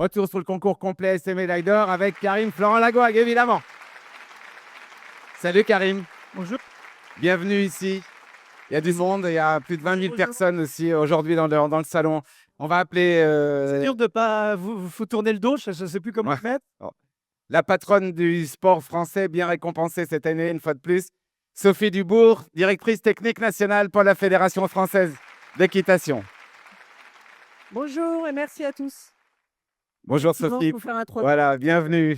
Retour sur le concours complet et médailles d'or avec Karim Florent-Lagouag, évidemment. Salut Karim. Bonjour. Bienvenue ici. Il y a du monde, il y a plus de 20 000 personnes aussi aujourd'hui dans le salon. On va appeler C'est dur de pas vous tourner le dos, je ne sais plus comment Ouais. faire. La patronne du sport français, bien récompensée cette année, une fois de plus, Sophie Dubourg, directrice technique nationale pour la Fédération française d'équitation. Bonjour et merci à tous. Bonjour Merci Sophie. pour faire un trois. Voilà, bienvenue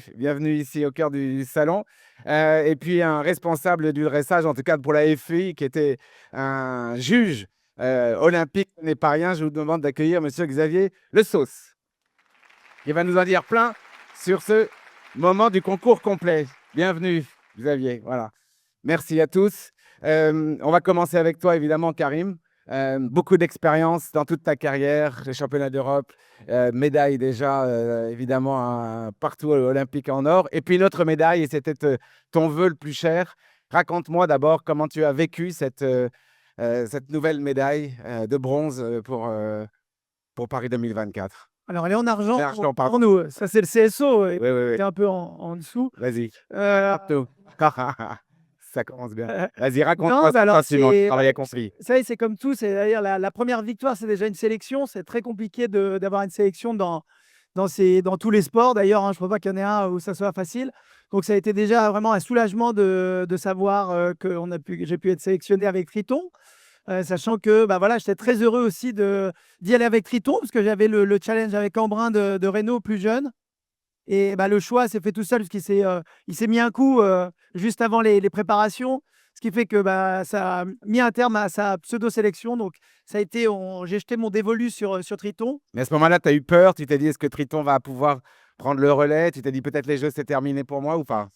ici au cœur du salon. Et puis un responsable du dressage, en tout cas pour la FEI, qui était un juge olympique, ce n'est pas rien. Je vous demande d'accueillir Monsieur Xavier Le Sauce. Il va nous en dire plein sur ce moment du concours complet. Bienvenue Xavier. Voilà. Merci à tous. On va commencer avec toi évidemment Karim. Beaucoup d'expérience dans toute ta carrière, les championnats d'Europe, médaille déjà évidemment partout olympique en or. Et puis une autre médaille, et c'était ton vœu le plus cher. Raconte-moi d'abord comment tu as vécu cette nouvelle médaille de bronze pour Paris 2024. Alors, elle est en argent L'argent, pardon. pour nous. Ça, c'est le CSO. Et Oui, oui, oui. c'est un peu en dessous. Vas-y. Euh, Partout. Ça commence bien. Vas-y, non, raconte-moi bah alors, ça, Simon. c'est Travail accompli. ça y est, c'est comme tout. C'est d'ailleurs la première victoire, c'est déjà une sélection. C'est très compliqué d'avoir une sélection dans tous les sports. D'ailleurs, hein, je ne crois pas qu'il y en ait un où ça soit facile. Donc, ça a été déjà vraiment un soulagement de savoir que j'ai pu être sélectionné avec Triton. Sachant que bah voilà, j'étais très heureux aussi d'y aller avec Triton, parce que j'avais le challenge avec Embrun de Renault plus jeune. Et bah, le choix s'est fait tout seul, parce il s'est mis un coup juste avant les préparations, ce qui fait que bah, ça a mis un terme à sa pseudo-sélection. Donc, ça a été, j'ai jeté mon dévolu sur Triton. Mais à ce moment-là, tu as eu peur. Tu t'es dit, est-ce que Triton va pouvoir prendre le relais? Tu t'es dit, peut-être les jeux, c'est terminé pour moi ou pas?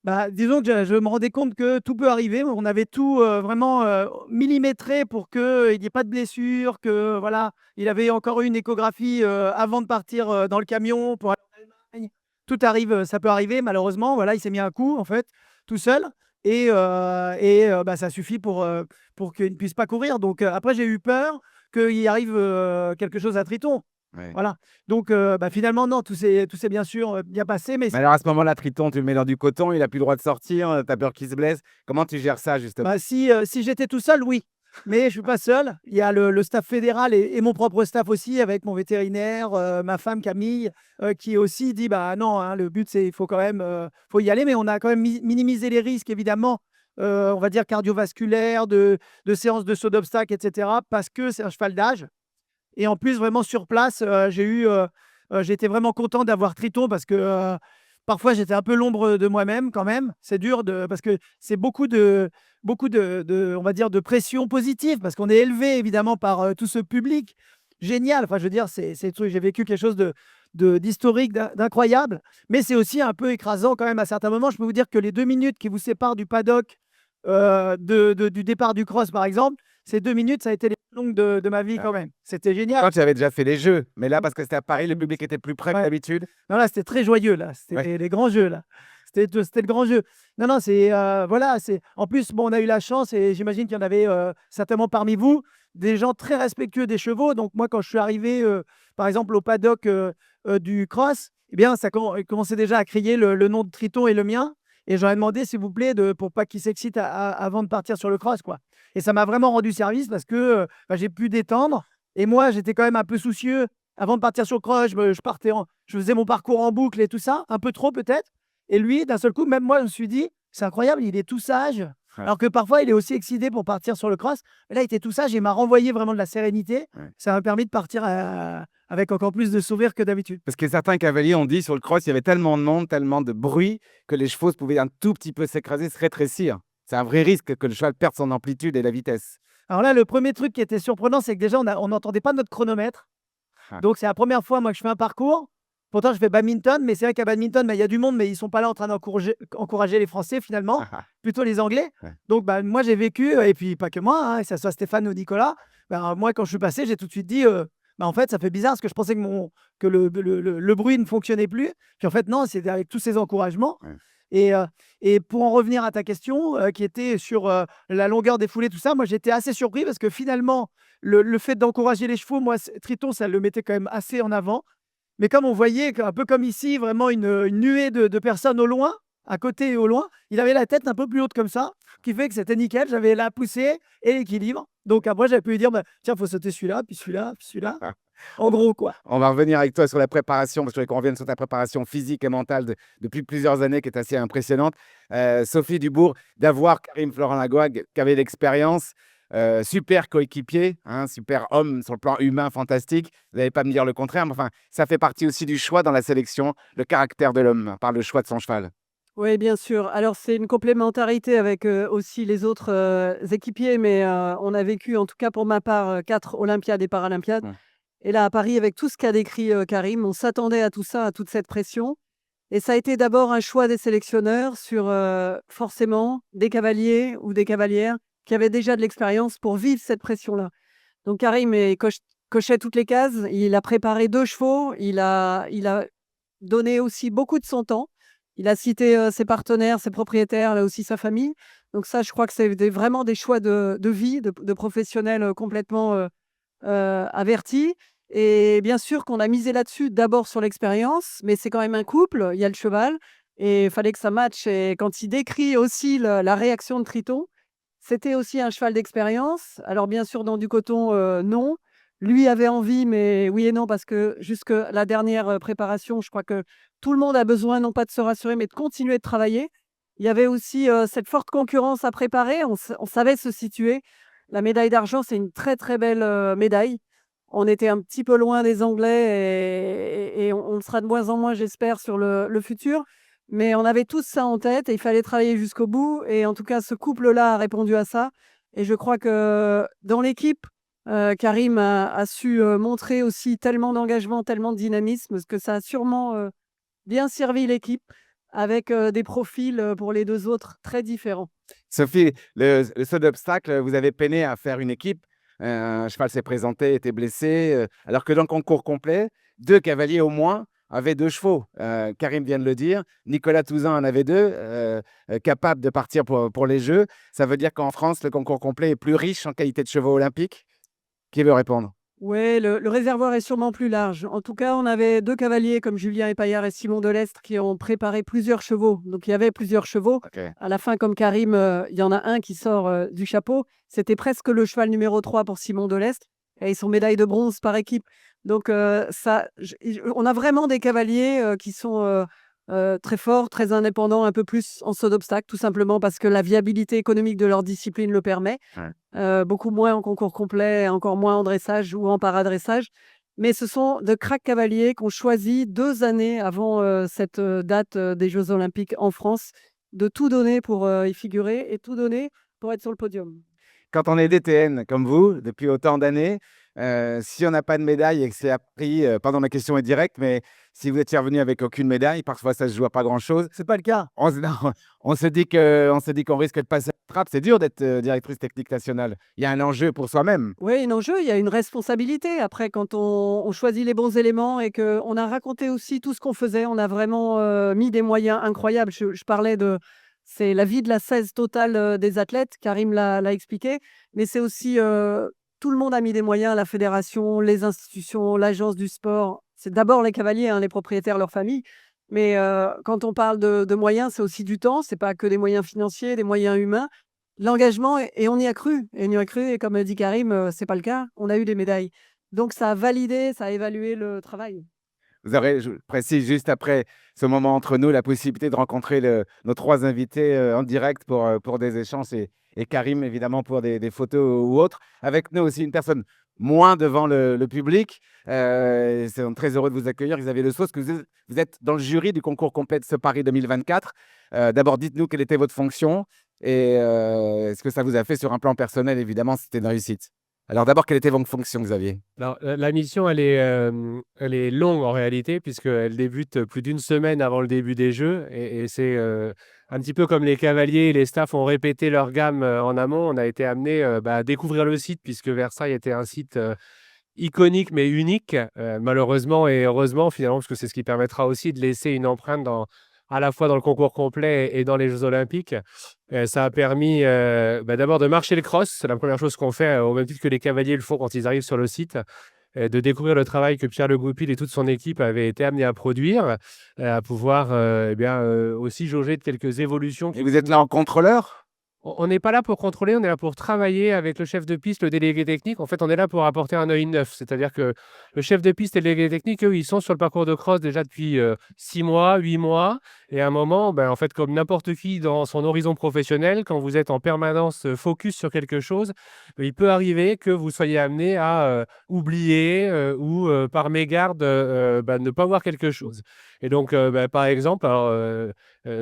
Bah, disons que je me rendais compte que tout peut arriver. On avait tout vraiment millimétré pour qu'il n'y ait pas de blessure, que voilà, il avait encore eu une échographie avant de partir dans le camion pour aller en Allemagne. Tout arrive, ça peut arriver malheureusement. Voilà, il s'est mis un coup en fait, tout seul, et bah, ça suffit pour qu'il ne puisse pas courir. Donc après, j'ai eu peur qu'il arrive quelque chose à Triton. Ouais. Voilà. Donc bah, finalement, non, tout s'est bien sûr bien passé. Mais Mais alors, à ce moment-là, Triton, tu le mets dans du coton, il n'a plus le droit de sortir, tu as peur qu'il se blesse. Comment tu gères ça, justement? bah, si j'étais tout seul, oui. Mais je ne suis pas seul. Il y a le staff fédéral et mon propre staff aussi, avec mon vétérinaire, ma femme Camille, qui aussi dit bah non, hein, le but, c'est il faut quand même faut y aller. Mais on a quand même minimisé les risques, évidemment, on va dire cardiovasculaires, de séances de saut d'obstacle, etc. Parce que c'est un cheval d'âge. Et en plus, vraiment sur place, j'ai été vraiment content d'avoir Triton, parce que parfois j'étais un peu l'ombre de moi-même quand même. C'est dur parce que c'est beaucoup on va dire, de pression positive, parce qu'on est élevé évidemment par tout ce public génial. Enfin, je veux dire, j'ai vécu quelque chose d'historique, d'incroyable, mais c'est aussi un peu écrasant quand même à certains moments. Je peux vous dire que les 2 minutes qui vous séparent du paddock, du départ du cross par exemple, ces 2 minutes, ça a été les plus longues de ma vie quand même. C'était génial. Quand tu avais déjà fait les jeux, mais là, parce que c'était à Paris, le public était plus près que Ouais. d'habitude. Non, là, c'était très joyeux, là. C'était les grands jeux, là. C'était le grand jeu. Non, non, voilà, en plus, bon, on a eu la chance, et j'imagine qu'il y en avait certainement parmi vous, des gens très respectueux des chevaux. Donc, moi, quand je suis arrivé, par exemple, au paddock du cross, eh bien, ils commençaient déjà à crier le nom de Triton et le mien. Et j'aurais demandé, s'il vous plaît, pour pas qu'ils s'excitent avant de partir sur le cross, quoi. Et ça m'a vraiment rendu service, parce que bah, j'ai pu détendre. Et moi, j'étais quand même un peu soucieux. Avant de partir sur le cross, je faisais mon parcours en boucle et tout ça, un peu trop peut-être. Et lui, d'un seul coup, même moi, je me suis dit, c'est incroyable, il est tout sage. Ouais. Alors que parfois, il est aussi excité pour partir sur le cross. Mais là, il était tout sage et il m'a renvoyé vraiment de la sérénité. Ouais. Ça m'a permis de partir avec encore plus de sourire que d'habitude. Parce que certains cavaliers ont dit sur le cross, il y avait tellement de monde, tellement de bruit, que les chevaux pouvaient un tout petit peu s'écraser, se rétrécir. C'est un vrai risque que le cheval perde son amplitude et la vitesse. Alors là, le premier truc qui était surprenant, c'est que déjà, on n'entendait pas notre chronomètre. Ah. Donc, c'est la première fois, moi, que je fais un parcours. Pourtant, je fais badminton, mais c'est vrai qu'à badminton, bah, il y a du monde, mais ils ne sont pas là en train d'encourager les Français, finalement, plutôt les Anglais. Ouais. Donc, bah, moi, j'ai vécu, et puis pas que moi, hein, que ce soit Stéphane ou Nicolas. Bah, moi, quand je suis passé, j'ai tout de suite dit, bah, en fait, ça fait bizarre, parce que je pensais que le bruit ne fonctionnait plus. Puis en fait, non, c'était avec tous ces encouragements. Ouais. Et pour en revenir à ta question, qui était sur la longueur des foulées, tout ça, moi, j'étais assez surpris, parce que finalement, le fait d'encourager les chevaux, moi, Triton, ça le mettait quand même assez en avant. Mais comme on voyait, un peu comme ici, vraiment une nuée de personnes au loin, à côté et au loin, il avait la tête un peu plus haute comme ça, qui fait que c'était nickel. J'avais la poussée et l'équilibre. Donc après, j'avais pu lui dire, bah, tiens, il faut sauter celui-là, puis celui-là, puis celui-là. En gros, quoi. On va revenir avec toi sur la préparation, parce que je voudrais qu'on revienne sur ta préparation physique et mentale depuis plusieurs années, qui est assez impressionnante. Sophie Dubourg, d'avoir Karim Florent Lagouag, qui avait l'expérience, super coéquipier, hein, super homme sur le plan humain, fantastique. Vous n'allez pas me dire le contraire, mais enfin, ça fait partie aussi du choix dans la sélection, le caractère de l'homme, par le choix de son cheval. Oui, bien sûr. Alors, c'est une complémentarité avec aussi les autres équipiers, mais on a vécu, en tout cas pour ma part, 4 Olympiades et Paralympiades. Ouais. Et là, à Paris, avec tout ce qu'a décrit Karim, on s'attendait à tout ça, à toute cette pression. Et ça a été d'abord un choix des sélectionneurs sur forcément des cavaliers ou des cavalières qui avaient déjà de l'expérience pour vivre cette pression-là. Donc, Karim cochait toutes les cases. Il a préparé 2 chevaux. Il a donné aussi beaucoup de son temps. Il a cité ses partenaires, ses propriétaires, là aussi sa famille. Donc ça, je crois que c'est vraiment des choix de vie, de professionnels complètement avertis. Et bien sûr qu'on a misé là-dessus d'abord sur l'expérience, mais c'est quand même un couple, il y a le cheval, et il fallait que ça matche. Et quand il décrit aussi la réaction de Triton, c'était aussi un cheval d'expérience. Alors bien sûr, dans du coton, non. Lui avait envie, mais oui et non, parce que jusque la dernière préparation, je crois que tout le monde a besoin, non pas de se rassurer, mais de continuer de travailler. Il y avait aussi cette forte concurrence à préparer. On savait se situer. La médaille d'argent, c'est une très très belle médaille. On était un petit peu loin des Anglais et on le sera de moins en moins, j'espère, sur le futur. Mais on avait tous ça en tête et il fallait travailler jusqu'au bout. Et en tout cas, ce couple-là a répondu à ça. Et je crois que dans l'équipe, Karim a su montrer aussi tellement d'engagement, tellement de dynamisme, parce que ça a sûrement bien servi l'équipe avec des profils pour les 2 autres très différents. Sophie, le saut d'obstacle, vous avez peiné à faire une équipe. Un cheval s'est présenté, était blessé, alors que dans le concours complet, 2 cavaliers au moins avaient 2 chevaux. Karim vient de le dire, Nicolas Touzin en avait 2, capables de partir pour les Jeux. Ça veut dire qu'en France, le concours complet est plus riche en qualité de chevaux olympiques? Qui veut répondre? Ouais, le réservoir est sûrement plus large. En tout cas, on avait 2 cavaliers comme Julien Epaillard et Simon Delestre qui ont préparé plusieurs chevaux. Donc il y avait plusieurs chevaux. OK. À la fin, comme Karim, il y en a un qui sort du chapeau. C'était presque le cheval numéro 3 pour Simon Delestre et ils sont médaille de bronze par équipe. Donc on a vraiment des cavaliers qui sont très forts, très indépendants, un peu plus en saut d'obstacle, tout simplement parce que la viabilité économique de leur discipline le permet. Ouais. Beaucoup moins en concours complet, encore moins en dressage ou en paradressage. Mais ce sont de crack cavaliers qu'on choisit 2 années avant cette date des Jeux olympiques en France, de tout donner pour y figurer et tout donner pour être sur le podium. Quand on est DTN comme vous, depuis autant d'années, si on n'a pas de médaille et que c'est appris, pardon, ma question est directe, mais si vous étiez revenu avec aucune médaille, parfois ça se joue à pas grand-chose. C'est pas le cas. On se non, on se dit qu'on risque de passer à la trappe. C'est dur d'être, directrice technique nationale. Il y a un enjeu pour soi-même. Oui, un enjeu, il y a une responsabilité. Après, quand on choisit les bons éléments et qu'on a raconté aussi tout ce qu'on faisait, on a vraiment mis des moyens incroyables. Je parlais de... C'est la vie de la 16 totale des athlètes, Karim l'a expliqué, mais c'est aussi tout le monde a mis des moyens, la fédération, les institutions, l'agence du sport. C'est d'abord les cavaliers, hein, les propriétaires, leurs familles. Mais quand on parle de moyens, c'est aussi du temps, c'est pas que des moyens financiers, des moyens humains. L'engagement et on y a cru et comme a dit Karim, c'est pas le cas, on a eu des médailles. Donc ça a validé, ça a évalué le travail. Vous aurez, je précise juste après ce moment entre nous, la possibilité de rencontrer nos 3 invités, en direct pour des échanges et Karim évidemment pour des photos ou autres. Avec nous aussi une personne moins devant le public. C'est très heureux de vous accueillir, Xavier Le Sauce, que vous êtes dans le jury du concours complet de ce Paris 2024. D'abord, dites-nous quelle était votre fonction et ce que ça vous a fait sur un plan personnel. Évidemment, c'était une réussite. Alors d'abord, quelle était votre fonction, Xavier? Alors, la mission, elle est longue en réalité, puisqu'elle débute plus d'une semaine avant le début des Jeux. Et c'est un petit peu comme les cavaliers et les staffs ont répété leur gamme en amont. On a été amené à découvrir le site, puisque Versailles était un site iconique mais unique, malheureusement et heureusement finalement, parce que c'est ce qui permettra aussi de laisser une empreinte à la fois dans le concours complet et dans les Jeux olympiques. Ça a permis d'abord de marcher le cross, c'est la première chose qu'on fait, au même titre que les cavaliers le font quand ils arrivent sur le site. de découvrir le travail que Pierre Le Goupil et toute son équipe avaient été amenés à produire, à pouvoir, aussi jauger de quelques évolutions Et vous êtes là en contrôleur? on n'est pas là pour contrôler, on est là pour travailler avec le chef de piste, le délégué technique. En fait, on est là pour apporter un œil neuf. C'est-à-dire que le chef de piste et le délégué technique, eux, ils sont sur le parcours de cross déjà depuis 6 mois, 8 mois. Et à un moment, en fait, comme n'importe qui dans son horizon professionnel, quand vous êtes en permanence focus sur quelque chose, il peut arriver que vous soyez amené à oublier ou par mégarde ne pas voir quelque chose. Et donc, par exemple,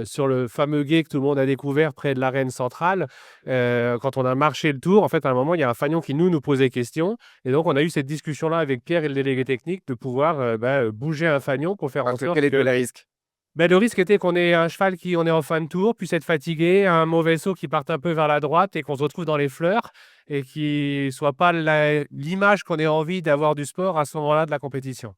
sur le fameux gué que tout le monde a découvert près de l'arène centrale, quand on a marché le tour, en fait, à un moment, il y a un fanion qui nous posait question. Et donc, on a eu cette discussion-là avec Pierre et le délégué technique de pouvoir bouger un fanion pour faire en Parce que sorte quel était que... le risque? Le risque était qu'on ait un cheval on est en fin de tour, puisse être fatigué, un mauvais saut qui parte un peu vers la droite et qu'on se retrouve dans les fleurs et qui soit pas l'image qu'on ait envie d'avoir du sport à ce moment-là de la compétition.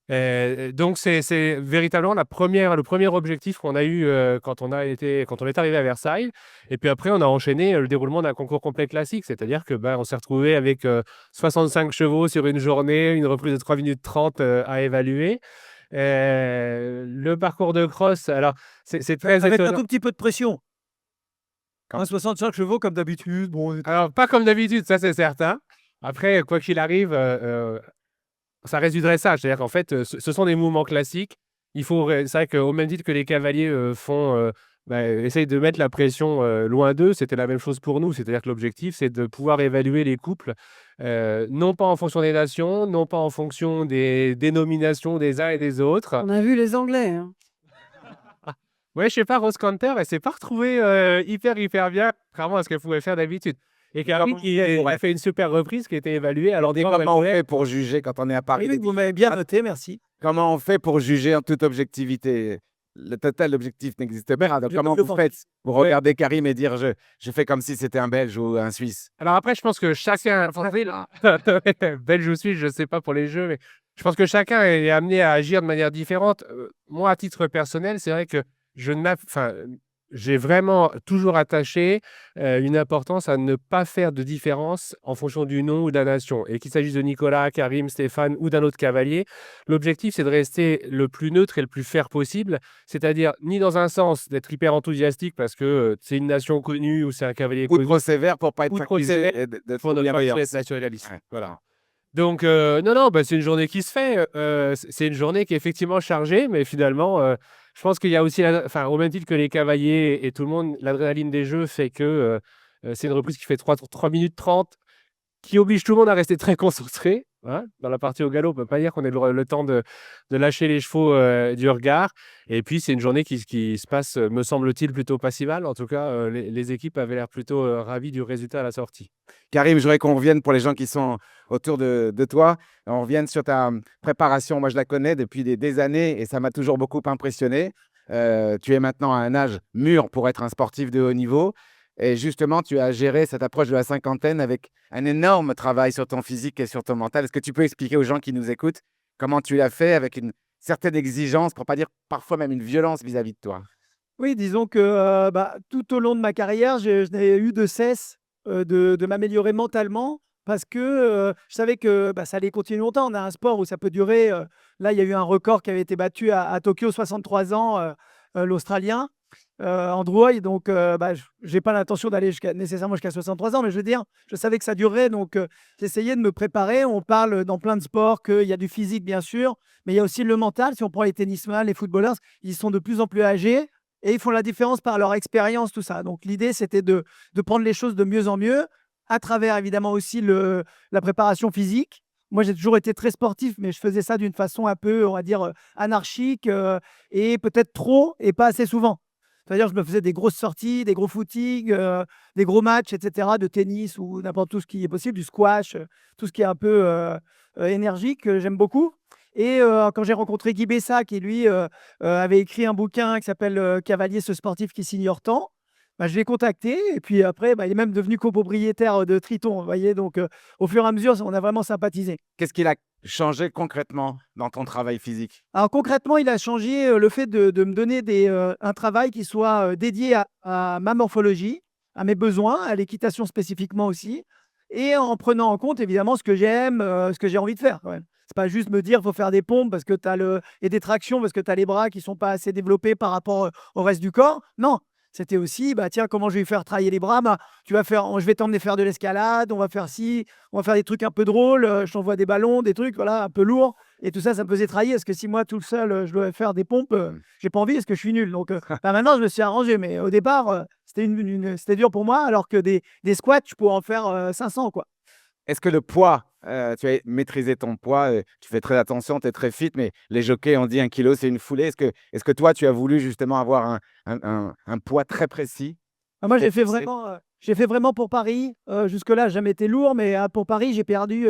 Donc c'est véritablement le premier objectif qu'on a eu quand on est arrivé à Versailles. Et puis après, on a enchaîné le déroulement d'un concours complet classique, c'est-à-dire que on s'est retrouvé avec 65 chevaux sur une journée, une reprise de 3 minutes 30 à évaluer. Le parcours de cross, alors c'est très Avec un étonnant. tout petit peu de pression. Quand- 65 chevaux comme d'habitude. Bon, Alors pas comme d'habitude, ça c'est certain. Après, quoi qu'il arrive, ça reste du dressage. C'est-à-dire qu'en fait, ce sont des mouvements classiques. C'est vrai qu'au même titre que les cavaliers essayent de mettre la pression loin d'eux, c'était la même chose pour nous. C'est-à-dire que l'objectif, c'est de pouvoir évaluer les couples, non pas en fonction des nations, non pas en fonction des dénominations des uns et des autres. On a vu les Anglais, hein. Ouais, je sais pas, Rose Canter, elle s'est pas retrouvée hyper bien, contrairement à ce qu'elle pouvait faire d'habitude. Et Carrie qui a fait une super reprise qui a été évaluée. Alors, des fois, Comment on fait pour juger quand on est à Paris? oui, vous m'avez bien noté, merci. Comment on fait pour juger en toute objectivité? Le total objectif n'existe pas. Donc, Je comment le vous pense. faites pour regarder Karim et dire je fais comme si c'était un Belge ou un Suisse? Alors après, je pense que chacun, belge ou suisse, je sais pas pour les jeux, mais je pense que chacun est amené à agir de manière différente. Moi, à titre personnel, c'est vrai que j'ai vraiment toujours attaché une importance à ne pas faire de différence en fonction du nom ou de la nation. Et qu'il s'agisse de Nicolas, Karim, Stéphane ou d'un autre cavalier, l'objectif, c'est de rester le plus neutre et le plus fair possible. C'est-à-dire, ni dans un sens d'être hyper enthousiastique parce que c'est une nation connue ou c'est un cavalier Ou connu. trop sévère pour pas être Ou trop accusé sévère de Faut trop ne pas bienveillance. être nationaliste. Ouais. Voilà. Donc, non, c'est une journée qui se fait. C'est une journée qui est effectivement chargée, mais finalement, je pense qu'il y a aussi, au même titre que les cavaliers et tout le monde, l'adrénaline des jeux fait que c'est une reprise qui fait 3 minutes 30, qui oblige tout le monde à rester très concentré. Hein. Dans la partie au galop, on ne peut pas dire qu'on ait le temps de lâcher les chevaux du regard. Et puis, c'est une journée qui se passe, me semble-t-il, plutôt pas si mal. En tout cas, les équipes avaient l'air plutôt ravies du résultat à la sortie. Karim, je voudrais qu'on revienne pour les gens qui sont autour de toi. On revienne sur ta préparation. Moi, je la connais depuis des années et ça m'a toujours beaucoup impressionné. Tu es maintenant à un âge mûr pour être un sportif de haut niveau. Et justement, tu as géré cette approche de la cinquantaine avec un énorme travail sur ton physique et sur ton mental. Est-ce que tu peux expliquer aux gens qui nous écoutent comment tu l'as fait avec une certaine exigence, pour pas dire parfois même une violence vis-à-vis de toi? Oui, disons que tout au long de ma carrière, je n'ai eu de cesse de m'améliorer mentalement parce que je savais que ça allait continuer longtemps. On a un sport où ça peut durer. Là, il y a eu un record qui avait été battu à Tokyo, 63 ans, l'Australien. Andrew Hoy, donc je n'ai pas l'intention d'aller nécessairement jusqu'à 63 ans, mais je veux dire, je savais que ça durerait, donc j'essayais de me préparer. On parle dans plein de sports qu'il y a du physique, bien sûr, mais il y a aussi le mental. Si on prend les tennisman, les footballeurs, ils sont de plus en plus âgés et ils font la différence par leur expérience, tout ça. Donc l'idée, c'était de prendre les choses de mieux en mieux, à travers évidemment aussi la préparation physique. Moi, j'ai toujours été très sportif, mais je faisais ça d'une façon un peu, on va dire, anarchique et peut-être trop et pas assez souvent. C'est-à-dire, je me faisais des grosses sorties, des gros footings, des gros matchs, etc., de tennis ou n'importe tout ce qui est possible, du squash, tout ce qui est un peu énergique, j'aime beaucoup. Et quand j'ai rencontré Guy Bessa, qui lui avait écrit un bouquin qui s'appelle Cavalier, ce sportif qui s'ignore tant, je l'ai contacté. Et puis après, il est même devenu copropriétaire de Triton. Vous voyez, donc au fur et à mesure, on a vraiment sympathisé. Qu'est-ce qu'il a changé concrètement dans ton travail physique? Alors concrètement, il a changé le fait de me donner un travail qui soit dédié à ma morphologie, à mes besoins, à l'équitation spécifiquement aussi, et en prenant en compte évidemment ce que j'aime, ce que j'ai envie de faire quand même. C'est pas juste me dire: «Faut faire des pompes parce que tu as et des tractions parce que tu as les bras qui sont pas assez développés par rapport, au reste du corps». Non, c'était aussi: «Bah, tiens, comment je vais faire travailler les bras? Bah, je vais t'emmener faire de l'escalade, on va faire ci, on va faire des trucs un peu drôles, je t'envoie des ballons, des trucs, voilà, un peu lourds» et tout ça, ça me faisait travailler parce que si moi tout seul, je dois faire des pompes, Mmh. j'ai pas envie parce que je suis nul. Donc, bah, maintenant je me suis arrangé, mais au départ, c'était dur pour moi alors que des squats, je pourrais en faire, 500 quoi. Est-ce que le poids, tu as maîtrisé ton poids, tu fais très attention, tu es très fit, mais les jockeys ont dit 1 kilo, c'est une foulée. Est-ce que toi, tu as voulu justement avoir un poids très précis? Ah moi Très fixé? j'ai fait vraiment pour Paris, jusque-là, j'ai jamais été lourd, mais, pour Paris, j'ai perdu,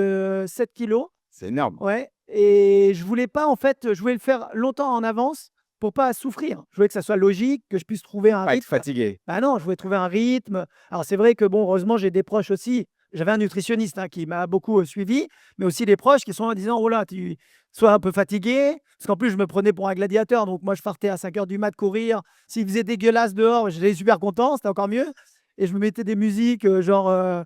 7 kilogrammes. C'est énorme. Ouais, et je voulais pas en fait, je voulais le faire longtemps en avance pour pas souffrir. Je voulais que ça soit logique, que je puisse trouver un Pas être rythme. fatigué. Bah non, je voulais trouver un rythme. Alors c'est vrai que bon, heureusement, j'ai des proches aussi. J'avais un nutritionniste, hein, qui m'a beaucoup, suivi, mais aussi des proches qui sont là en disant: «Oh là, tu sois un peu fatigué». Parce qu'en plus, je me prenais pour un gladiateur, donc moi, je partais à 5 heures du mat courir. S'il faisait dégueulasse dehors, j'étais super content, c'était encore mieux et je me mettais des musiques, genre,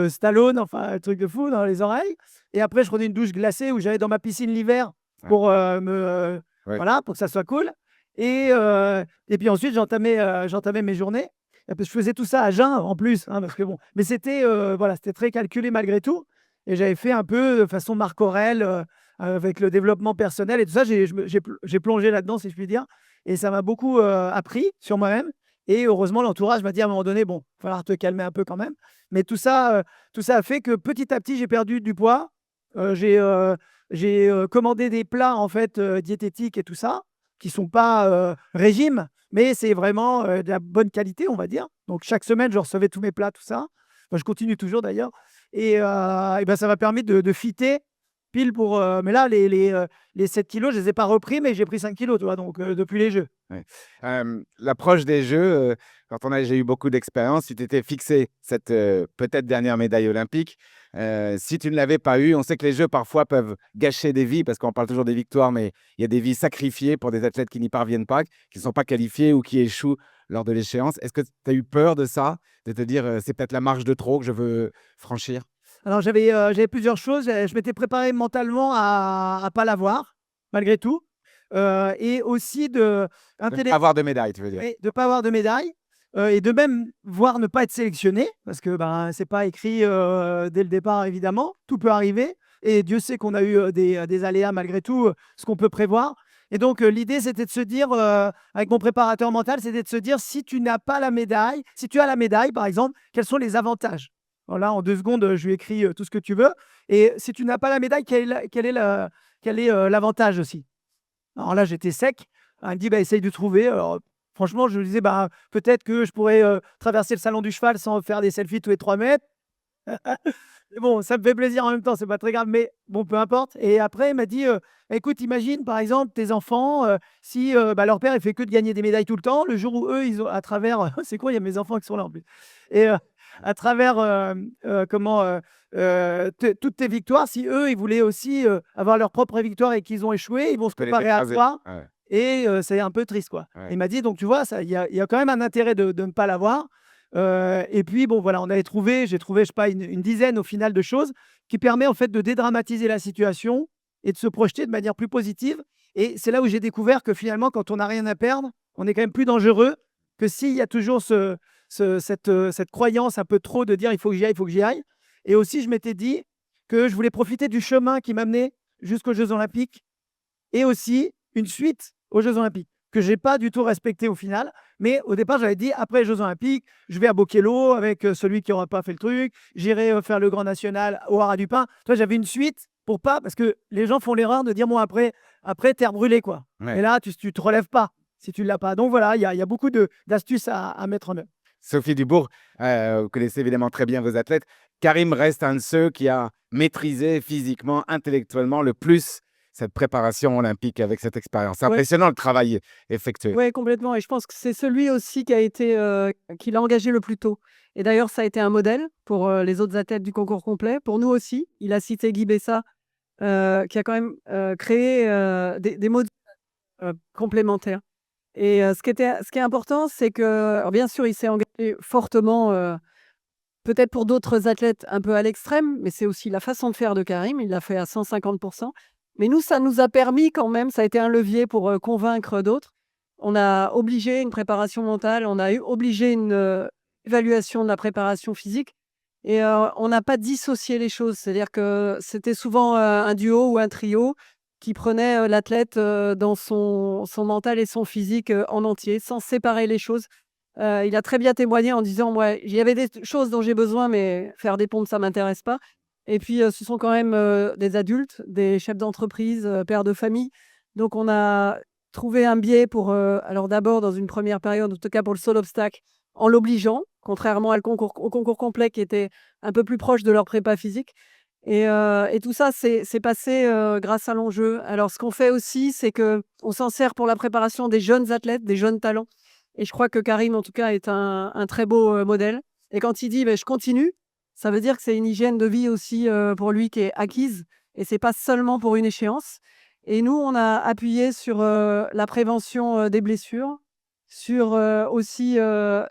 Stallone, enfin, un truc de fou dans les oreilles et après je prenais une douche glacée où j'allais dans ma piscine l'hiver Ouais, pour, ouais. voilà, pour que ça soit cool et puis ensuite j'entamais mes journées et puis je faisais tout ça à jeun en plus, hein, parce que bon mais c'était, voilà, c'était très calculé malgré tout et j'avais fait un peu de façon Marc Aurèle, avec le développement personnel et tout ça, j'ai plongé là-dedans si je puis dire et ça m'a beaucoup, appris sur moi-même et heureusement l'entourage m'a dit à un moment donné: «Bon, il va falloir te calmer un peu quand même». Mais tout ça a fait que petit à petit j'ai perdu du poids, j'ai commandé des plats en fait, diététiques et tout ça, qui sont pas, régime, mais c'est vraiment, de la bonne qualité, on va dire. Donc chaque semaine, je recevais tous mes plats, tout ça. Bah, je continue toujours d'ailleurs et bah, ça m'a permis de fitter pile pour, mais là les 7 kilogrammes, je les ai pas repris, mais j'ai pris 5 kilogrammes, tu vois? Donc depuis les Jeux. Ouais. L'approche des Jeux, quand on a j'ai eu beaucoup d'expérience, tu t'étais fixé cette, peut-être dernière médaille olympique. Si tu ne l'avais pas eu, on sait que les Jeux parfois peuvent gâcher des vies parce qu'on parle toujours des victoires, mais il y a des vies sacrifiées pour des athlètes qui n'y parviennent pas, qui ne sont pas qualifiés ou qui échouent lors de l'échéance. Est-ce que tu as eu peur de ça? De te dire, «C'est peut-être la marche de trop que je veux franchir»? Alors j'avais plusieurs choses, je m'étais préparé mentalement à pas l'avoir, malgré tout, et aussi De ne pas avoir de médaille, tu veux dire? oui, de pas avoir de médaille, et de même voire ne pas être sélectionné parce que, ben, c'est pas écrit, dès le départ évidemment. Tout peut arriver et Dieu sait qu'on a eu, des aléas malgré tout, ce qu'on peut prévoir et donc l'idée c'était de se dire, avec mon préparateur mental, c'était de se dire: «Si tu n'as pas la médaille, si tu as la médaille par exemple, quels sont les avantages?» Voilà, en 2 secondes, je lui écris, tout ce que tu veux et si tu n'as pas la médaille, quel est, l'avantage aussi? Alors là, j'étais sec. Elle me dit: «Bah, essaye de trouver». Alors, franchement, je lui disais: «Bah, peut-être que je pourrais, traverser le salon du cheval sans faire des selfies tous les 3 mètres». Mais bon, ça me fait plaisir en même temps, c'est pas très grave, mais bon, peu importe et après, il m'a dit, «Écoute, imagine, par exemple, tes enfants, si, bah, leur père, il fait que de gagner des médailles tout le temps, le jour où eux, ils ont à travers» c'est quoi? Il y a mes enfants qui sont là, en plus et à travers, t toutes tes victoires, si eux, ils voulaient aussi, avoir leur propre victoire et qu'ils ont échoué, ils vont se Tu peux les comparer à écraser. toi Ouais, et c'est un peu triste, quoi. ouais. Il m'a dit: «Donc tu vois, ça il y a quand même un intérêt de ne pas l'avoir». Et puis bon, voilà, j'ai trouvé, je sais pas, une dizaine au final de choses qui permet en fait de dédramatiser la situation et de se projeter de manière plus positive et c'est là où j'ai découvert que finalement, quand on n'a rien à perdre, on est quand même plus dangereux que s'il y a toujours cette croyance un peu trop de dire: «Il faut que j'y aille, il faut que j'y aille» et aussi je m'étais dit que je voulais profiter du chemin qui m'amenait jusqu'aux Jeux olympiques et aussi une suite aux Jeux olympiques, que j'ai pas du tout respecté au final. Mais au départ, j'avais dit: «Après les Jeux olympiques, je vais à Bokello avec, celui qui aura pas fait le truc, j'irai, faire le Grand National au Haras du Pin». Tu vois, j'avais une suite pour pas parce que les gens font l'erreur de dire: «Bon après terre brûlée, quoi» et Ouais. là, tu te relèves pas si tu l'as pas. Donc voilà, il y a beaucoup d'astuces à mettre en œuvre. Sophie Dubourg, vous connaissez évidemment très bien vos athlètes. Karim reste un de ceux qui a maîtrisé physiquement, intellectuellement le plus cette préparation olympique avec cette expérience. C'est Ouais. impressionnant le travail effectué. Ouais, complètement et je pense que c'est celui aussi qui l'a engagé le plus tôt et d'ailleurs ça a été un modèle pour, les autres athlètes du concours complet, pour nous aussi. Il a cité Guy Bessa, qui a quand même, créé, des modules, complémentaires et ce qui est important, c'est que alors bien sûr, il s'est engagé fortement, peut-être pour d'autres athlètes un peu à l'extrême, mais c'est aussi la façon de faire de Karim. Il l'a fait à 150%. Mais nous, ça nous a permis quand même, ça a été un levier pour convaincre d'autres. On a obligé une préparation mentale, on a obligé une évaluation de la préparation physique. Et on n'a pas dissocié les choses. C'est-à-dire que c'était souvent un duo ou un trio qui prenait l'athlète dans son mental et son physique en entier, sans séparer les choses. Il a très bien témoigné en disant ouais, il y avait des choses dont j'ai besoin, mais faire des pompes, ça ne m'intéresse pas. Et puis, ce sont quand même des adultes, des chefs d'entreprise, pères de famille. Donc, on a trouvé un biais pour, alors d'abord, dans une première période, en tout cas pour le saut d'obstacle, en l'obligeant, contrairement au concours complet qui était un peu plus proche de leur prépa physique. Et tout ça, c'est passé grâce à l'enjeu. Alors, ce qu'on fait aussi, c'est qu'on s'en sert pour la préparation des jeunes athlètes, des jeunes talents. Et je crois que Karim, en tout cas, est un très beau modèle. Et quand il dit je continue, ça veut dire que c'est une hygiène de vie aussi pour lui qui est acquise. Et c'est pas seulement pour une échéance. Et nous, on a appuyé sur la prévention des blessures, sur aussi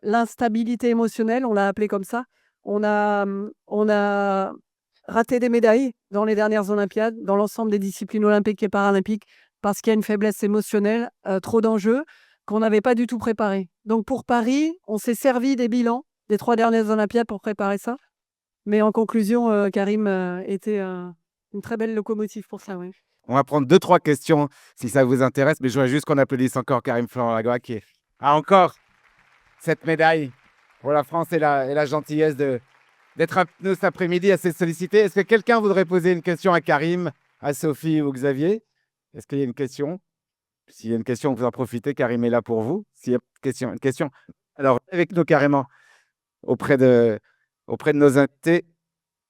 l'instabilité émotionnelle, on l'a appelé comme ça. On a raté des médailles dans les dernières Olympiades, dans l'ensemble des disciplines olympiques et paralympiques, parce qu'il y a une faiblesse émotionnelle, trop d'enjeux qu'on n'avait pas du tout préparé. Donc pour Paris, on s'est servi des bilans des 3 dernières Olympiades pour préparer ça. Mais en conclusion, Karim était une très belle locomotive pour ça. Ouais. On va prendre 2-3 questions si ça vous intéresse, mais je voudrais juste qu'on applaudisse encore Karim Florent-Lagoa qui a encore cette médaille pour la France et la gentillesse d'être avec nous cet après-midi assez sollicité. Est-ce que quelqu'un voudrait poser une question à Karim, à Sophie ou Xavier? Est-ce qu'il y a une question? S'il y a une question, vous en profitez, Karim est là pour vous. S'il y a une question, alors avec nous carrément auprès de nos invités.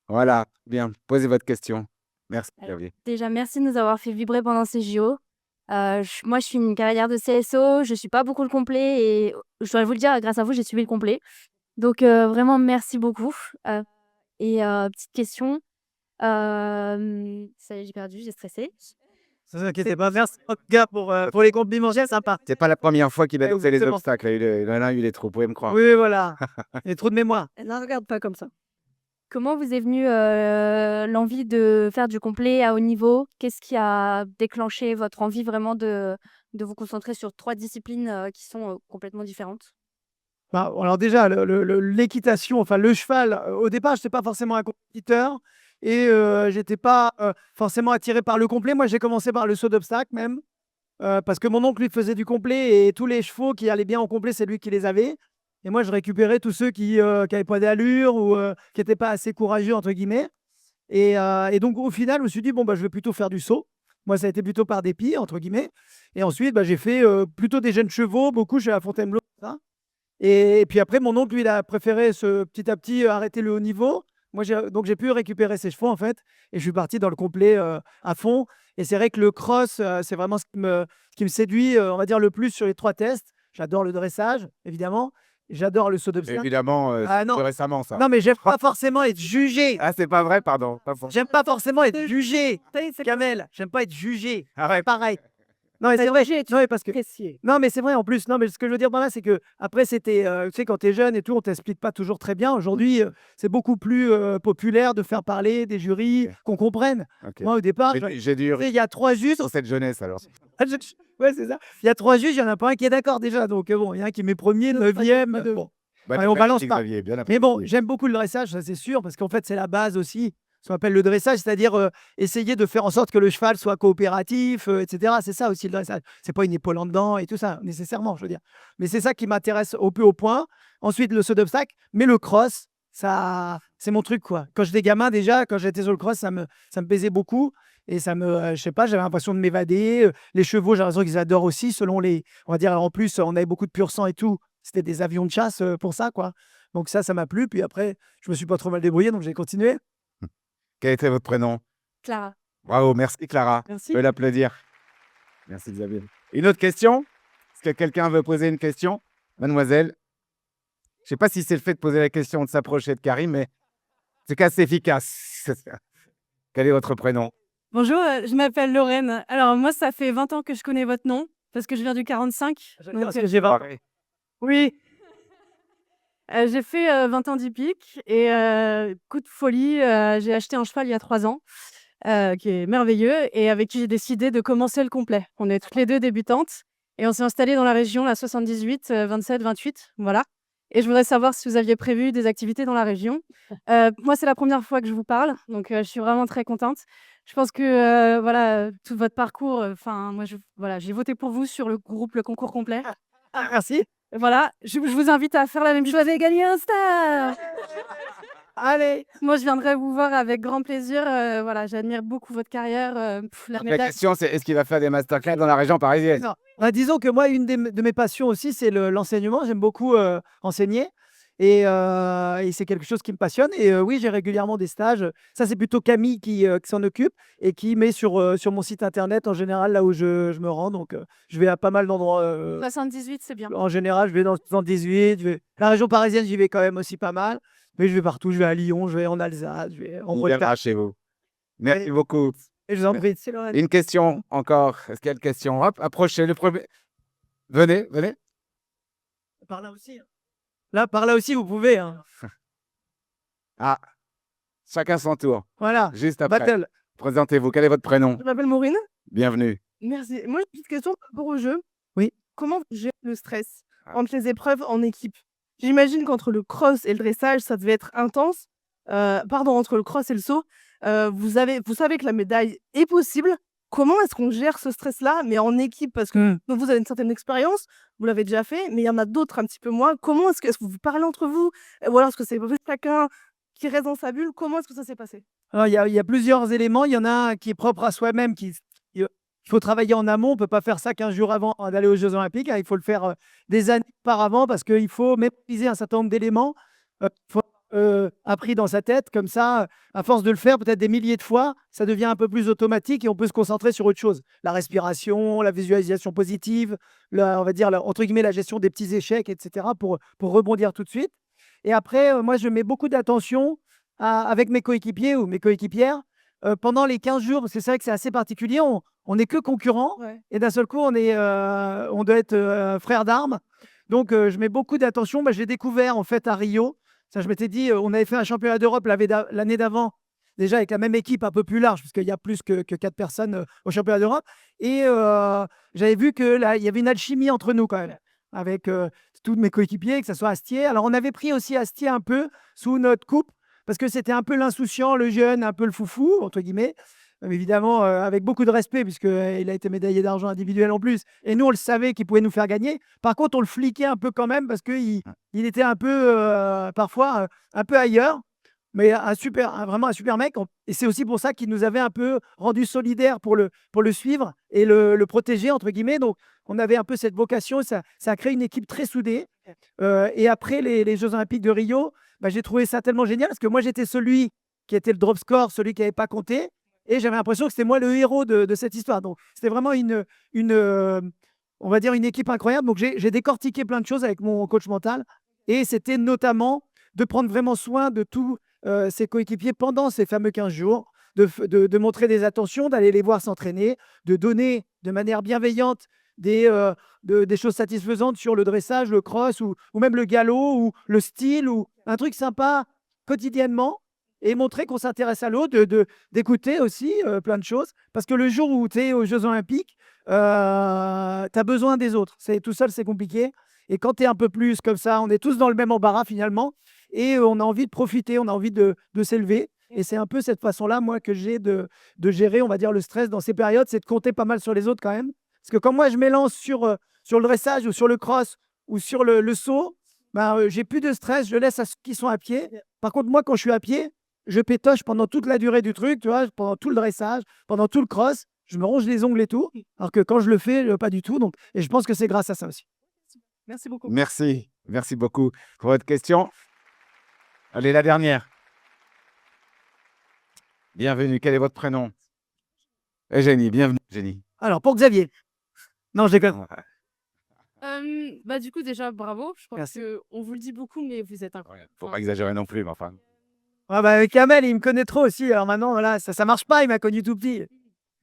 Voilà, bien, posez votre question. Merci, Xavier. Déjà, merci de nous avoir fait vibrer pendant ces JO. Moi, je suis une cavalière de CSO, je ne suis pas beaucoup le complet et je dois vous le dire, grâce à vous, j'ai suivi le complet. Donc, vraiment, merci beaucoup. Petite question. Ça y est, j'ai perdu, j'ai stressé. Ne vous inquiétez pas, merci en tout cas pour les compliments, c'est sympa. C'est pas la première fois qu'il a fait les Exactement. obstacles. Il en a eu des trop, vous pouvez me croire. Oui, voilà. Il y a trop de mémoire. Ne regarde pas comme ça. Comment vous est venue l'envie de faire du complet à haut niveau? Qu'est-ce qui a déclenché votre envie vraiment de vous concentrer sur 3 disciplines qui sont complètement différentes? Bah, alors déjà, l'équitation, enfin le cheval, au départ, je n'étais pas forcément un compétiteur et je n'étais pas forcément attiré par le complet. Moi, j'ai commencé par le saut d'obstacle même, parce que mon oncle, lui, faisait du complet et tous les chevaux qui allaient bien en complet, c'est lui qui les avait. Et moi, je récupérais tous ceux qui n'avaient pas d'allure ou qui n'étaient pas assez courageux, entre guillemets. Et donc, au final, je me suis dit, bon, je vais plutôt faire du saut. Moi, ça a été plutôt par dépit, entre guillemets. Et ensuite, j'ai fait plutôt des jeunes chevaux, beaucoup chez la Fontainebleau. Ça. Et puis après, mon oncle, lui, il a préféré petit à petit arrêter le haut niveau. Moi, donc, j'ai pu récupérer ses chevaux, en fait. Et je suis parti dans le complet à fond. Et c'est vrai que le cross, c'est vraiment ce qui me séduit, on va dire, le plus sur les 3 tests. J'adore le dressage, évidemment. J'adore le saut d'obstacle. Évidemment, non. plus récemment, ça. Non, mais j'aime pas forcément être jugé. Ah, c'est pas vrai, pardon. J'aime pas forcément être jugé. Kamel, j'aime pas être jugé. Arrête. Pareil. Non, mais c'est vrai. Non, mais parce que... Apprécié. Non, mais c'est vrai en plus. Non, mais ce que je veux dire par là, c'est que après, c'était, tu sais, quand tu es jeune et tout, on t'explique pas toujours très bien. Aujourd'hui, c'est beaucoup plus populaire de faire parler des jurys, Ok. qu'on comprenne. Ok. Moi, au départ, J'ai dû tu sais, il y a 3 juges. sur cette jeunesse, alors. Ouais, c'est ça. Il y a 3 juges, il y en a pas un qui est d'accord déjà. Donc, bon, il y en a un qui met premier, 9e. Bon. Ouais, on balance pas. Xavier, bien Mais bon, apprécié. j'aime beaucoup le dressage, ça c'est sûr, parce qu'en fait, c'est la base aussi, ce qu'on appelle le dressage, c'est-à-dire essayer de faire en sorte que le cheval soit coopératif, etc. C'est ça aussi le dressage. C'est pas une épaule en dedans et tout ça, nécessairement, je veux dire. Mais c'est ça qui m'intéresse au plus haut point. Ensuite, le saut d'obstacle, mais le cross, ça, c'est mon truc, quoi. Quand j'étais gamin, déjà, quand j'étais sur le cross, ça me plaisait beaucoup. Et ça me, je sais pas, j'avais l'impression de m'évader. Les chevaux, j'ai l'impression qu'ils adorent aussi, selon les, on va dire, en plus, on avait beaucoup de pur sang et tout. C'était des avions de chasse pour ça, quoi. Donc ça m'a plu. Puis après, je me suis pas trop mal débrouillé, donc j'ai continué. Quel était votre prénom? Clara. Bravo, merci Clara. Merci. Je peux l'applaudir. Merci Xavier. Une autre question? Est-ce que quelqu'un veut poser une question? Mademoiselle? Je ne sais pas si c'est le fait de poser la question, de s'approcher de Karim, mais en tout cas, c'est efficace. Quel est votre prénom? Bonjour, je m'appelle Lorraine. Alors moi, ça fait 20 ans que je connais votre nom, parce que je viens du 45. Donc, Parce que j'ai 20. Oui. J'ai fait 20 ans d'hippique et coup de folie, j'ai acheté un cheval il y a 3 ans, qui est merveilleux et avec qui j'ai décidé de commencer le complet. On est toutes les 2 débutantes et on s'est installées dans la région, la 78, 27, 28, voilà. Et je voudrais savoir si vous aviez prévu des activités dans la région. Moi, c'est la première fois que je vous parle, donc je suis vraiment très contente. Je pense que, voilà, tout votre parcours, enfin moi voilà, j'ai voté pour vous sur le groupe Le Concours Complet. Ah, merci. Voilà, je vous invite à faire la même chose. Vous avez gagné un star! Allez. Moi, je viendrai vous voir avec grand plaisir. Voilà, j'admire beaucoup votre carrière. La La médaille. question, c'est est-ce qu'il va faire des masterclass dans la région parisienne? Non. Bah, disons que moi, une de mes passions aussi, c'est l'enseignement. J'aime beaucoup enseigner et c'est quelque chose qui me passionne. Et oui, j'ai régulièrement des stages. Ça, c'est plutôt Camille qui s'en occupe et qui met sur mon site internet en général là où je me rends. Donc, je vais à pas mal d'endroits. 78, c'est bien. En général, je vais dans le 78. La région parisienne, j'y vais quand même aussi pas mal. Mais je vais partout. Je vais à Lyon, je vais en Alsace, je vais en On Bretagne. viendra chez vous. Merci Et- beaucoup. Et je vous en prie. C'est Lorraine. Une question encore. Est-ce qu'il y a une question? Hop, approchez le premier. Venez, venez. Par là aussi. Hein. Là, par là aussi, vous pouvez. Hein. Ah, chacun son tour. Voilà. Juste après. Battle. Présentez-vous. Quel est votre prénom? Je m'appelle Maureen. Bienvenue. Merci. Moi, j'ai une petite question par rapport au jeu. Oui. Comment vous gérez le stress Ah. entre les épreuves en équipe? J'imagine qu'entre le cross et le dressage, ça devait être intense. Pardon, entre le cross et le saut, vous savez que la médaille est possible. Comment est-ce qu'on gère ce stress-là, mais en équipe? Parce que donc vous avez une certaine expérience, vous l'avez déjà fait, mais il y en a d'autres un petit peu moins. Comment est-ce que vous parlez entre vous? Ou alors est-ce que c'est chacun qui reste dans sa bulle? Comment est-ce que ça s'est passé? Alors, il y a plusieurs éléments. Il y en a un qui est propre à soi-même. Il faut travailler en amont. On ne peut pas faire ça 15 jours avant d'aller aux Jeux Olympiques. Hein. Il faut le faire des années auparavant parce qu'il faut maîtriser un certain nombre d'éléments. Il faut appris dans sa tête. Comme ça, à force de le faire peut-être des milliers de fois, ça devient un peu plus automatique et on peut se concentrer sur autre chose. La respiration, la visualisation positive, on va dire, entre guillemets, la gestion des petits échecs, etc. pour rebondir tout de suite. Et après, moi, je mets beaucoup d'attention avec mes coéquipiers ou mes coéquipières pendant les 15 jours, parce que c'est vrai que c'est assez particulier. On n'est que concurrents Ouais. et d'un seul coup, on doit être frères d'armes. Donc, je mets beaucoup d'attention. J'ai découvert en fait à Rio, ça, je m'étais dit, on avait fait un championnat d'Europe l'année d'avant, déjà avec la même équipe un peu plus large, parce qu'il y a plus que 4 personnes au championnat d'Europe. Et j'avais vu que là, il y avait une alchimie entre nous quand même, avec tous mes coéquipiers, que ce soit Astier. Alors, on avait pris aussi Astier un peu sous notre coupe, parce que c'était un peu l'insouciant, le jeune, un peu le foufou, entre guillemets. Évidemment, avec beaucoup de respect, puisqu'il a été médaillé d'argent individuel en plus. Et nous, on le savait qu'il pouvait nous faire gagner. Par contre, on le fliquait un peu quand même, parce qu'il était un peu, parfois, un peu ailleurs. Mais vraiment un super mec. Et c'est aussi pour ça qu'il nous avait un peu rendu solidaires pour le suivre et le protéger, entre guillemets. Donc, on avait un peu cette vocation. Ça a créé une équipe très soudée. Et après les Jeux Olympiques de Rio, j'ai trouvé ça tellement génial parce que moi, j'étais celui qui était le drop score, celui qui n'avait pas compté. Et j'avais l'impression que c'était moi le héros de cette histoire. Donc, c'était vraiment on va dire une équipe incroyable. Donc, j'ai décortiqué plein de choses avec mon coach mental. Et c'était notamment de prendre vraiment soin de tous ses coéquipiers pendant ces fameux 15 jours, de montrer des attentions, d'aller les voir s'entraîner, de donner de manière bienveillante des choses satisfaisantes sur le dressage, le cross ou même le galop ou le style ou un truc sympa quotidiennement et montrer qu'on s'intéresse à l'autre, d'écouter aussi plein de choses. Parce que le jour où tu es aux Jeux Olympiques, tu as besoin des autres. Tout seul, c'est compliqué. Et quand tu es un peu plus comme ça, on est tous dans le même embarras finalement et on a envie de profiter, on a envie de s'élever. Et c'est un peu cette façon-là, moi, que j'ai de gérer, on va dire, le stress dans ces périodes, c'est de compter pas mal sur les autres quand même. Parce que quand moi, je m'élance sur le dressage ou sur le cross ou sur le saut, j'ai plus de stress, je laisse à ceux qui sont à pied. Par contre, moi, quand je suis à pied, je pétoche pendant toute la durée du truc, tu vois, pendant tout le dressage, pendant tout le cross, je me ronge les ongles et tout. Alors que quand je le fais, pas du tout. Donc, et je pense que c'est grâce à ça aussi. Merci beaucoup. Merci. Merci beaucoup pour votre question. Allez, la dernière. Bienvenue. Quel est votre prénom? Eugénie. Bienvenue, Eugénie. Alors, pour Xavier. Non, je déconne. Du coup, déjà, bravo. Je pense Merci. qu'on vous le dit beaucoup, mais vous êtes incroyable. Faut pas exagérer non plus, mais enfin. Kamel, il me connaît trop aussi. Alors maintenant, voilà, ça marche pas. Il m'a connu tout petit.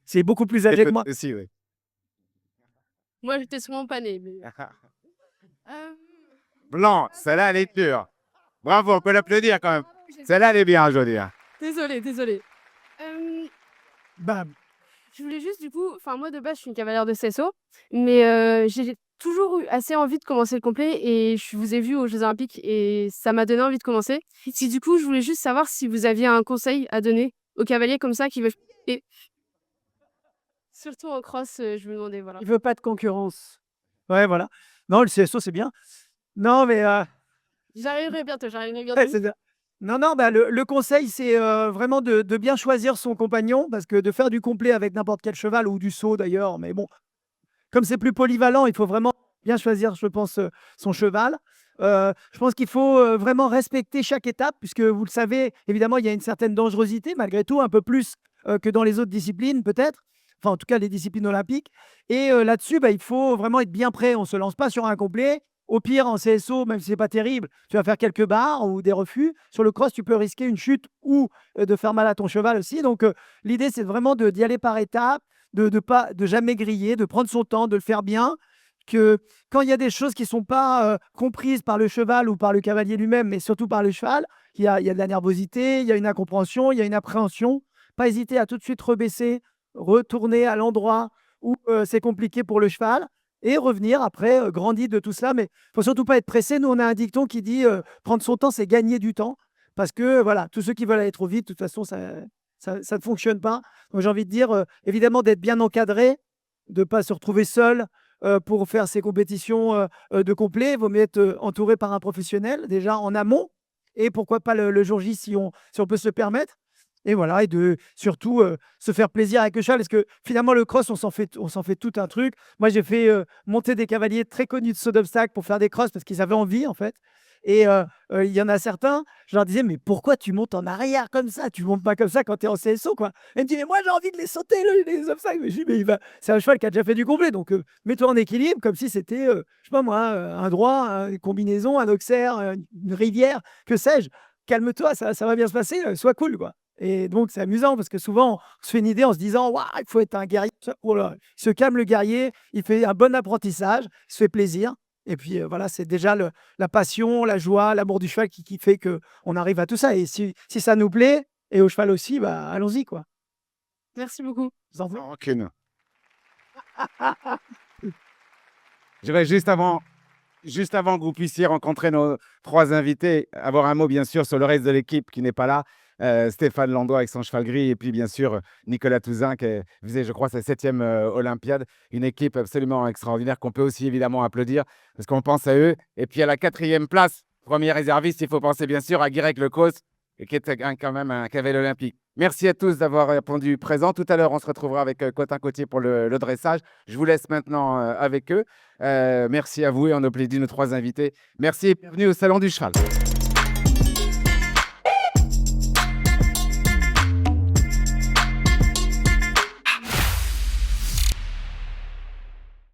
C'est beaucoup plus âgé que moi. Aussi, oui. Moi, j'étais sûrement pas née. Mais... blanc. Celle-là, elle est dure. Bravo, on peut l'applaudir quand même. Celle-là, elle est bien, je veux dire. Désolée. Bam. Je voulais juste du coup, enfin moi de base je suis une cavalière de CSO, mais j'ai toujours eu assez envie de commencer le complet et je vous ai vu aux Jeux Olympiques et ça m'a donné envie de commencer. Et du coup, je voulais juste savoir si vous aviez un conseil à donner aux cavaliers comme ça qui veulent et surtout en cross, je me demandais voilà. Il veut pas de concurrence. Ouais, voilà. Non, le CSO, c'est bien. Non, mais J'arriverai bientôt, j'arriverai bientôt. ouais, c'est ça. Non, bah, le conseil, c'est vraiment de bien choisir son compagnon, parce que de faire du complet avec n'importe quel cheval, ou du saut d'ailleurs, mais bon, comme c'est plus polyvalent, il faut vraiment bien choisir, je pense, son cheval. Je pense qu'il faut vraiment respecter chaque étape, puisque vous le savez, évidemment, il y a une certaine dangerosité, malgré tout, un peu plus que dans les autres disciplines, peut-être. Enfin, en tout cas, les disciplines olympiques. Et là-dessus, bah, il faut vraiment être bien prêt. On ne se lance pas sur un complet. Au pire, en CSO, même si ce n'est pas terrible, tu vas faire quelques barres ou des refus. Sur le cross, tu peux risquer une chute ou de faire mal à ton cheval aussi. Donc, l'idée, c'est vraiment d'y aller par étapes, de jamais griller, de prendre son temps, de le faire bien. Que quand il y a des choses qui ne sont pas comprises par le cheval ou par le cavalier lui-même, mais surtout par le cheval, il y a de la nervosité, il y a une incompréhension, il y a une appréhension. Pas hésiter à tout de suite rebaisser, retourner à l'endroit où c'est compliqué pour le cheval et revenir après, grandi de tout cela. Mais il faut surtout pas être pressé. Nous, on a un dicton qui dit prendre son temps, c'est gagner du temps. Parce que voilà, tous ceux qui veulent aller trop vite, de toute façon, ça ne fonctionne pas. Donc, j'ai envie de dire, évidemment, d'être bien encadré, de ne pas se retrouver seul pour faire ces compétitions de complet. Il vaut mieux être entouré par un professionnel, déjà en amont. Et pourquoi pas le jour J si on peut se le permettre. Et voilà, et de surtout se faire plaisir avec le cheval, parce que finalement, le cross, on s'en fait tout un truc. Moi, j'ai fait monter des cavaliers très connus de saut d'obstacle pour faire des crosses parce qu'ils avaient envie, en fait. Et il y en a certains, je leur disais, mais pourquoi tu montes en arrière comme ça? Tu montes pas comme ça quand tu es en CSO, quoi. Et ils me disent, mais moi, j'ai envie de les sauter, les obstacles. Mais je dis, mais c'est un cheval qui a déjà fait du complet, donc mets-toi en équilibre comme si c'était, je sais pas moi, un droit, une combinaison, un auxerre, une rivière, que sais-je. Calme-toi, ça va bien se passer, sois cool, quoi. Et donc, c'est amusant parce que souvent, on se fait une idée en se disant, waouh, il faut être un guerrier. Oh là, il se calme le guerrier, il fait un bon apprentissage, il se fait plaisir. Et puis voilà, c'est déjà la passion, la joie, l'amour du cheval qui fait qu'on arrive à tout ça. Et si ça nous plaît, et au cheval aussi, bah, allons-y, quoi. Merci beaucoup. Vous en prie. Sans rancune. Je vais juste avant que vous puissiez rencontrer nos 3 invités, avoir un mot bien sûr sur le reste de l'équipe qui n'est pas là. Stéphane Landois avec son cheval gris et puis bien sûr Nicolas Touzin qui faisait je crois sa 7e Olympiade. Une équipe absolument extraordinaire qu'on peut aussi évidemment applaudir parce qu'on pense à eux. Et puis à la 4e place, premier réserviste, il faut penser bien sûr à Guirec Lecos qui est quand même un cavalier olympique. Merci à tous d'avoir répondu présent. Tout à l'heure, on se retrouvera avec Cotin Cotier pour le dressage. Je vous laisse maintenant avec eux. Merci à vous et on applaudit nos 3 invités. Merci et bienvenue au Salon du Cheval.